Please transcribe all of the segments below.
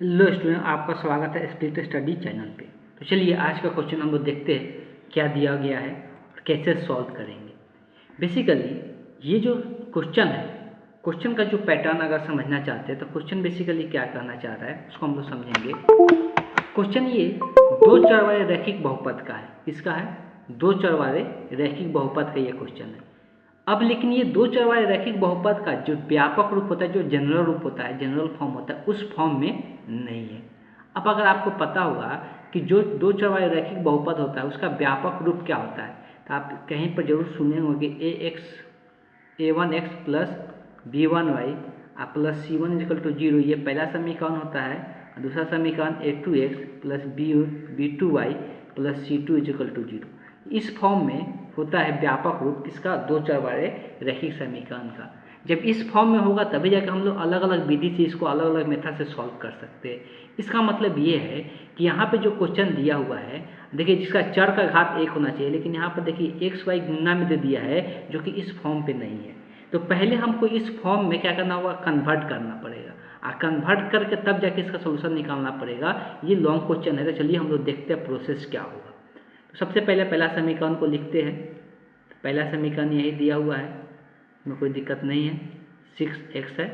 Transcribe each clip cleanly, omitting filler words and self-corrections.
Hello student, आपका स्वागत है स्प्लिट स्टडी चैनल पे। तो चलिए आज का क्वेश्चन हम लोग देखते हैं क्या दिया गया है और कैसे सॉल्व करेंगे। बेसिकली ये जो क्वेश्चन है, क्वेश्चन का जो पैटर्न अगर समझना चाहते हैं तो क्वेश्चन बेसिकली क्या कहना चाह रहा है उसको हम लोग समझेंगे। क्वेश्चन ये दो चर वाले रैखिक बहुपद का है। किसका है? दो चर वाले रैखिक बहुपद का ये क्वेश्चन है। अब लेकिन ये दो चर वाले रैखिक बहुपद का जो व्यापक रूप होता है, जो जनरल रूप होता है, जनरल फॉर्म होता है, उस फॉर्म में नहीं है। अब अगर आपको पता होगा कि जो दो चर वाले रैखिक बहुपद होता है उसका व्यापक रूप क्या होता है, तो आप कहीं पर जरूर सुने होंगे a1x plus b1y plus c1 equal to 0। ये पहला समीकरण होता है। और दूसरा समीकरण a2x plus b2y plus c2 equal to 0। इस फॉर्म में होता है व्यापक रूप किसका? दो चर वाले रैखिक समीकरण का। जब इस फॉर्म में होगा तभी जाकर हम लोग अलग अलग विधि से इसको अलग अलग मेथड से सॉल्व कर सकते हैं। इसका मतलब ये है कि यहाँ पे जो क्वेश्चन दिया हुआ है, देखिए जिसका चर का घात 1 होना चाहिए, लेकिन यहाँ पर देखिए एक्स वाई गुणा में दे दिया है जो कि इस फॉर्म पे नहीं है। तो पहले हमको इस फॉर्म में क्या करना होगा? कन्वर्ट करना पड़ेगा। कन्वर्ट करके तब जाके इसका सोल्यूशन निकालना पड़ेगा। ये लॉन्ग क्वेश्चन है, तो चलिए हम लोग देखते हैं प्रोसेस क्या होगा। तो सबसे पहले पहला समीकरण को लिखते हैं। पहला समीकरण यही दिया हुआ है, इसमें कोई दिक्कत नहीं है। 6x है,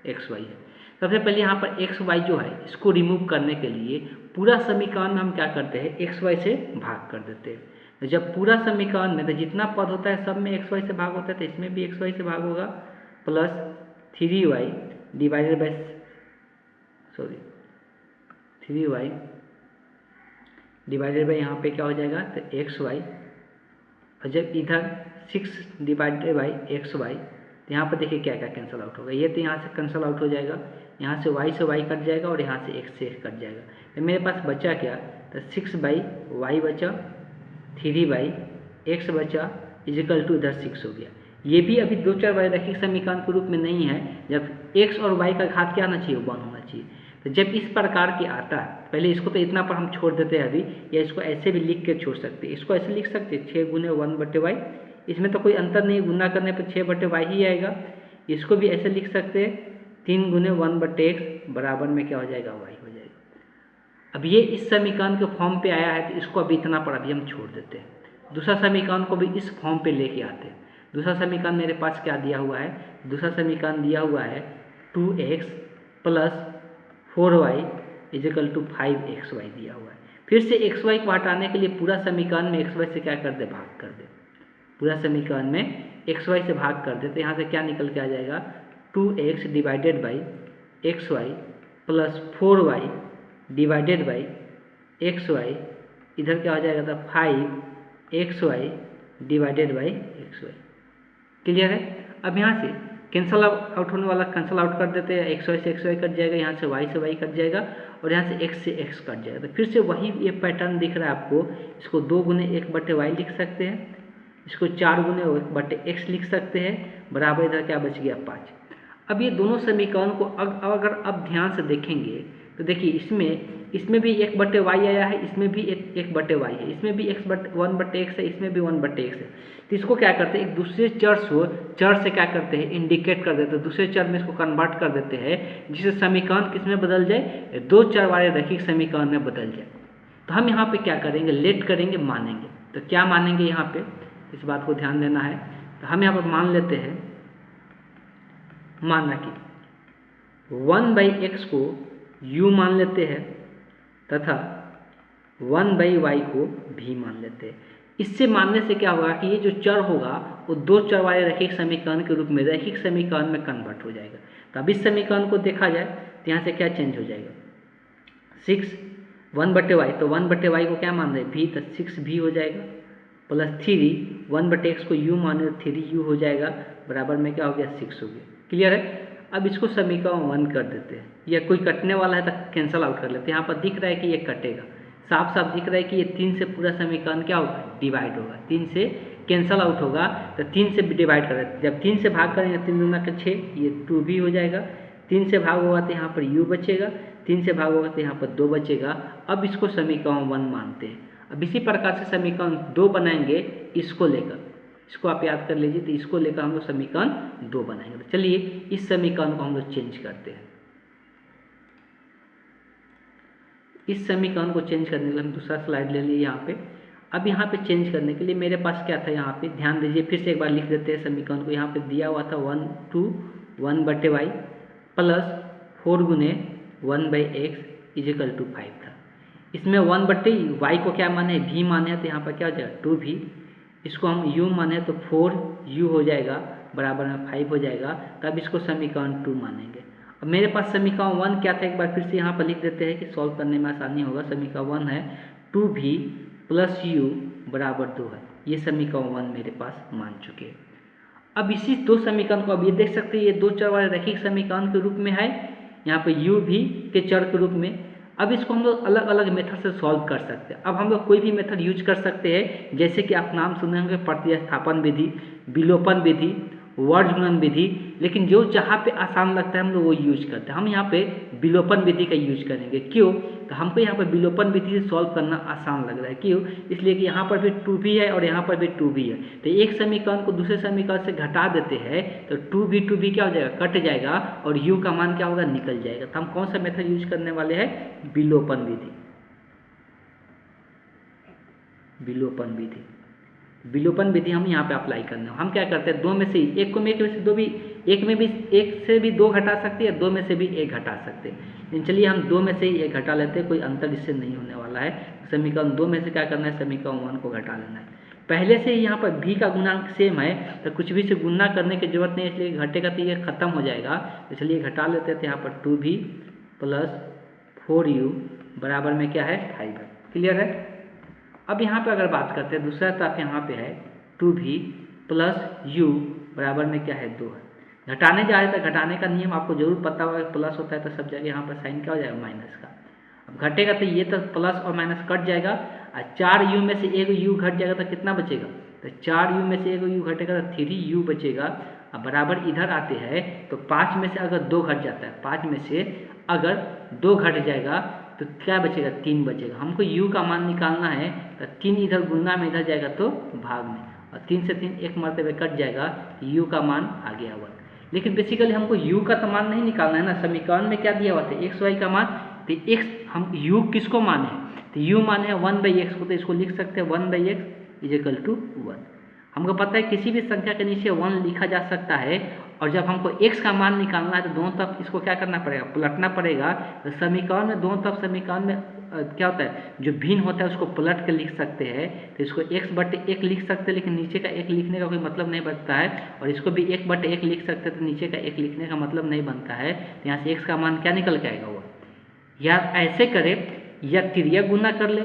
xy है। सबसे पहले यहाँ पर xy जो है इसको रिमूव करने के लिए पूरा समीकरण में हम क्या करते हैं? xy से भाग कर देते हैं। तो जब पूरा समीकरण में तो जितना पद होता है सब में xy से भाग होता है, तो इसमें भी xy से भाग होगा। Plus 3y divided by 3y divided by यहाँ पे क्या हो जाएगा? तो xy। और जब इधर 6 डिवाइडेड बाई xy, तो यहाँ पर देखिए क्या क्या कैंसिल आउट होगा। ये तो यहाँ से कैंसिल आउट हो जाएगा, यहाँ से y कट जाएगा और यहाँ से x कट जाएगा। तो मेरे पास बचा क्या? तो 6/y बचा, 3/x बचा, इजिकल टू इधर 6 हो गया। ये भी अभी दो चर वाले रैखिक समीकरण के रूप में नहीं है। जब x और y का घात क्या आना चाहिए? 1 होना चाहिए। तो जब इस प्रकार की आता है, पहले इसको तो इतना पर हम छोड़ देते हैं अभी, या इसको ऐसे भी लिख के छोड़ सकते हैं। इसको ऐसे लिख सकते हैं 6 गुने 1/y, इसमें तो कोई अंतर नहीं, गुना करने पर 6/y ही आएगा। इसको भी ऐसे लिख सकते हैं 3 गुने 1/x बराबर में क्या हो जाएगा? y हो जाएगा। अब ये इस समीकरण के फॉर्म पे आया है, तो इसको अभी इतना पर अभी हम छोड़ देते हैं। दूसरा समीकरण को भी इस फॉर्म पे लेके आते हैं। दूसरा समीकरण मेरे पास क्या दिया हुआ है? दूसरा समीकरण दिया हुआ है 2x plus 4y is equal to 5xy दिया हुआ है। फिर से xy को हटाने के लिए पूरा समीकरण में xy से क्या कर दे? भाग कर दे। पूरा समीकरण में xy से भाग कर दे, तो यहाँ से क्या निकल के आ जाएगा? 2x divided by xy plus 4y divided by xy, इधर क्या हो जाएगा? था 5xy divided by xy। Clear है? अब यहाँ से कैंसल आउट होने वाला कैंसल आउट कर देते हैं। xy से xy कट जाएगा, यहाँ से y कट जाएगा और यहाँ से x कट जाएगा। तो फिर से वही ये पैटर्न दिख रहा है आपको। इसको 2 गुने 1/y लिख सकते हैं, इसको 4 गुने 1/x लिख सकते हैं, बराबर इधर क्या बच गया? 5। अब ये दोनों समीकरण को अगर अब ध्यान से देखेंगे तो देखिए इसमें भी 1/y आया है, इसमें भी 1/y है, इसमें भी 1/x है, इसमें भी 1/x है। तो इसको क्या करते हैं? एक दूसरे चर से क्या करते हैं? इंडिकेट कर देते हैं, दूसरे चर में इसको कन्वर्ट कर देते हैं, जिससे समीकरण किस में बदल जाए? दो चर वाले रैखिक समीकरण में बदल जाए। तो हम यहाँ पे क्या करेंगे? लेट करेंगे, मानेंगे। तो क्या मानेंगे यहाँ पे? इस बात को ध्यान देना है। तो हम यहाँ पर मान लेते हैं, माना कि 1/x को u मान लेते हैं तथा 1/y को भी मान लेते हैं। इससे मानने से क्या होगा कि ये जो चर होगा वो दो चर वाले रैखिक समीकरण के रूप में रैखिक समीकरण में कन्वर्ट हो जाएगा। तो अब इस समीकरण को देखा जाए तो यहाँ से क्या चेंज हो जाएगा? 6 1/y, तो 1/y को क्या मान रहे हैं? v, तो 6v हो जाएगा। प्लस 3 1/x को u माने 3u हो जाएगा, बराबर में क्या हो गया? 6 हो गया। क्लियर है? अब इसको समीकरण 1 कर देते हैं, या कोई कटने वाला है तो कैंसल आउट कर लेते हैं। यहाँ पर दिख रहा है कि ये कटेगा, साफ साफ दिख रहा है कि ये 3 से पूरा समीकरण क्या होगा? डिवाइड होगा। 3 से कैंसल आउट होगा, तो 3 से डिवाइड कर देते हैं। जब 3 से भाग करेंगे 3 दूना का 6, ये 2v हो जाएगा। 3 से भाग होगा तो यहाँ पर u बचेगा, 3 से भाग होगा तो यहाँ पर 2 बचेगा। अब इसको समीकरण 1 मानते हैं। अब इसी प्रकार से समीकरण 2 बनाएंगे इसको लेकर, इसको आप याद कर लीजिए। तो इसको लेकर हम लोग समीकरण 2 बनाएंगे। तो चलिए इस समीकरण को हम लोग चेंज करते हैं। इस समीकरण को चेंज करने के लिए हम दूसरा स्लाइड ले लिए यहाँ पे। अब यहाँ पे चेंज करने के लिए मेरे पास क्या था, यहाँ पे ध्यान दीजिए, फिर से एक बार लिख देते हैं समीकरण को। यहाँ पे दिया हुआ था 1 2 1/y प्लस 4 गुने 1/x इजिकल टू 5 था। इसमें 1/y को क्या माने, v माने हैं, तो यहाँ पर क्या हो जाएगा 2v। इसको हम u माने तो 4u हो जाएगा, बराबर में 5 हो जाएगा। तब इसको समीकरण 2 मानेंगे। अब मेरे पास समीकरण 1 क्या था, एक बार फिर से यहाँ पर लिख देते हैं कि सॉल्व करने में आसानी होगा। समीकरण 1 है 2v प्लस u बराबर 2 है। ये समीकरण 1 मेरे पास मान चुके हैं। अब इसी दो समीकरण को अब ये देख सकते हैं, ये दो चर वाले रैखिक समीकरण के रूप में है, यहाँ पे u भी के चर के रूप में। अब इसको हम लोग अलग अलग मेथड से सॉल्व कर सकते हैं। अब हम लोग कोई भी मेथड यूज कर सकते हैं, जैसे कि आप नाम सुने होंगे प्रतिस्थापन विधि, विलोपन विधि, वर्ग गुणन विधि, लेकिन जो जहाँ पे आसान लगता है हम लोग वो यूज करते हैं। हम यहाँ पे विलोपन विधि का यूज करेंगे। क्यों, तो हमको यहाँ पर विलोपन विधि से सॉल्व करना आसान लग रहा है। क्यों, इसलिए कि यहाँ पर भी 2v है और यहाँ पर भी 2v है, तो एक समीकरण को दूसरे समीकरण से घटा देते हैं तो 2v क्या हो जाएगा, कट जाएगा और u का मान क्या होगा, निकल जाएगा। तो हम कौन सा मेथड यूज करने वाले हैं, विलोपन विधि। विलोपन विधि, विलोपन विधि हम यहाँ पे अप्लाई करने, हम क्या करते हैं, दो में से एक को एक में से दो भी, एक में भी एक से भी दो घटा सकते हैं, दो में से भी एक घटा सकते हैं। लेकिन चलिए हम दो में से ही एक घटा लेते हैं, कोई अंतर इससे नहीं होने वाला है। समीकरण 2 में से क्या करना है, समीकरण 1 को घटा लेना है। पहले से ही यहाँ पर v का गुणांक सेम है, तो कुछ भी से गुणा करने की जरूरत नहीं है, इसलिए घटेगा तो ये खत्म हो जाएगा। तो चलिए घटा लेते थे, यहाँ पर 2v प्लस 4u बराबर में क्या है, 5 है। क्लियर है। अब यहाँ पे अगर बात करते हैं दूसरा तरफ, यहाँ पे है 2v प्लस u बराबर में क्या है, 2 है। घटाने जा रहे तो घटाने का नियम आपको जरूर पता होगा, प्लस होता है तो सब जगह यहाँ पर साइन क्या हो जाएगा, माइनस का। अब घटेगा तो ये तो प्लस और माइनस कट जाएगा, और 4u में से एक u घट जाएगा तो कितना बचेगा, तो 4u में से एक u घटेगा तो 3u बचेगा। अब बराबर इधर आते हैं तो 5 में से अगर 2 घट जाता है, 5 में से अगर 2 घट जाएगा तो क्या बचेगा, 3 बचेगा। हमको u का मान निकालना है, तो 3 इधर गुणा में इधर जाएगा तो भाग में, और 3 से 3 एक मरतबे कट जाएगा, u का मान आ गया 1। लेकिन बेसिकली हमको u का तो मान नहीं निकालना है ना, समीकरण में क्या दिया हुआ था, x y का मान। तो x हम u किसको माने हैं, तो u माने 1/x को, तो इसको लिख सकते हैं 1/x इजिकल टू 1। हमको पता है किसी भी संख्या के नीचे 1 लिखा जा सकता है, और जब हमको x का मान निकालना है तो दोनों तरफ इसको क्या करना पड़ेगा, पलटना पड़ेगा। तो समीकरण में दोनों तरफ समीकरण में क्या होता है, जो भिन्न होता है उसको पलट के लिख सकते हैं। तो इसको x/1 लिख सकते हैं, लेकिन नीचे का 1 लिखने का कोई मतलब नहीं बनता है, और इसको भी 1/1 लिख सकते हैं, तो नीचे का 1 लिखने का मतलब नहीं बनता है। तो यहाँ से x का मान क्या निकल के आएगा, 1। या ऐसे करें, या तिरिया गुना कर ले,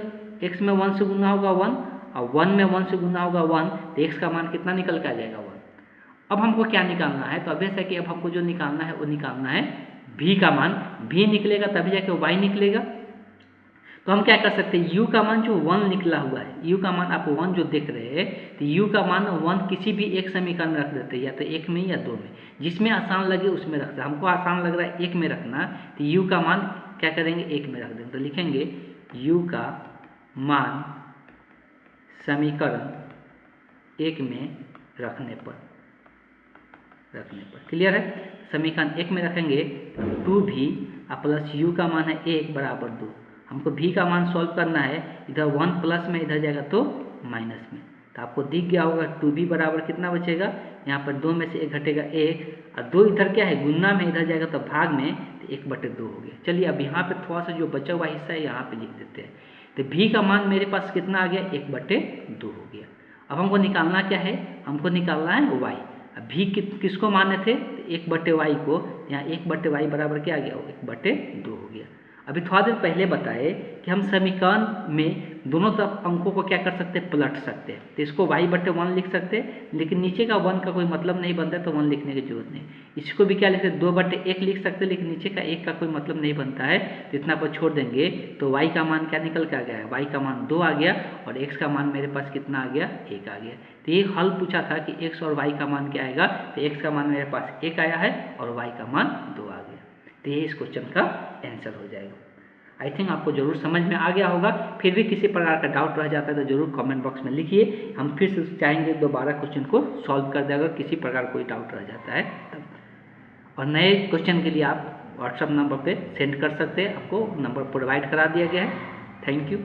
x में 1 से गुना होगा 1, और 1 में 1 से गुना होगा 1, तो x का मान कितना निकल के आ जाएगा, 1। अब हमको क्या निकालना है, तो अभ्यास है कि अब हमको जो निकालना है वो निकालना है v का मान। v निकलेगा तभी जाके y निकलेगा। तो हम क्या कर सकते हैं, u का मान जो 1 निकला हुआ है, u का मान आप 1 जो देख रहे हैं, तो u का मान 1 किसी भी एक समीकरण में रख देते हैं, या तो 1 में या 2 में, जिसमें आसान लगे उसमें रखते हैं। हमको आसान लग रहा है 1 में रखना, तो u का मान क्या करेंगे, 1 में रख देंगे। तो लिखेंगे u का मान समीकरण 1 में रखने पर, क्लियर है। समीकरण 1 में रखेंगे 2v प्लस u का मान है 1 बराबर 2। हमको v का मान सॉल्व करना है, इधर 1 प्लस में इधर जाएगा तो माइनस में, तो आपको दिख गया होगा 2v बराबर कितना बचेगा, यहाँ पर 2 में से 1 घटेगा 1, और 2 इधर क्या है, गुना में इधर जाएगा तो भाग में, तो 1/2 हो गया। चलिए अब यहाँ पे थोड़ा सा जो बचा हुआ हिस्सा है यहाँ पे लिख देते हैं। तो v का मान मेरे पास कितना आ गया, 1/2 हो गया। अब हमको निकालना क्या है, हमको निकालना है y। अब v किसको माने थे, 1/y को, यहाँ 1/y बराबर क्या आ गया, 1/2 हो गया। अभी थोड़ा देर पहले बताए कि हम समीकरण में दोनों तरफ अंकों को क्या कर सकते हैं, पलट सकते हैं। तो इसको y/1 लिख सकते हैं, लेकिन नीचे का 1 का कोई मतलब नहीं बनता है, तो 1 लिखने की जरूरत नहीं। इसको भी क्या लिखते हैं, 2/1 लिख सकते हैं, लेकिन नीचे का 1 का कोई मतलब नहीं बनता है, तो इतना पर छोड़ देंगे। तो y का मान क्या निकल के आ गया है, y का मान 2 आ गया, और x का मान मेरे पास कितना आ गया, 1 आ गया। तो ये हल पूछा था कि x और y का मान क्या आएगा, तो x का मान मेरे पास 1 आया है और y का मान 2 आ गया। तो ये इस क्वेश्चन का आंसर हो जाएगा। आई थिंक आपको जरूर समझ में आ गया होगा। फिर भी किसी प्रकार का डाउट रह जाता है तो जरूर कमेंट बॉक्स में लिखिए, हम फिर से चाहेंगे दोबारा क्वेश्चन को सॉल्व कर दें, अगर किसी प्रकार कोई डाउट रह जाता है तब। और नए क्वेश्चन के लिए आप व्हाट्सअप नंबर पे सेंड कर सकते हैं, आपको नंबर प्रोवाइड करा दिया गया है। Thank you.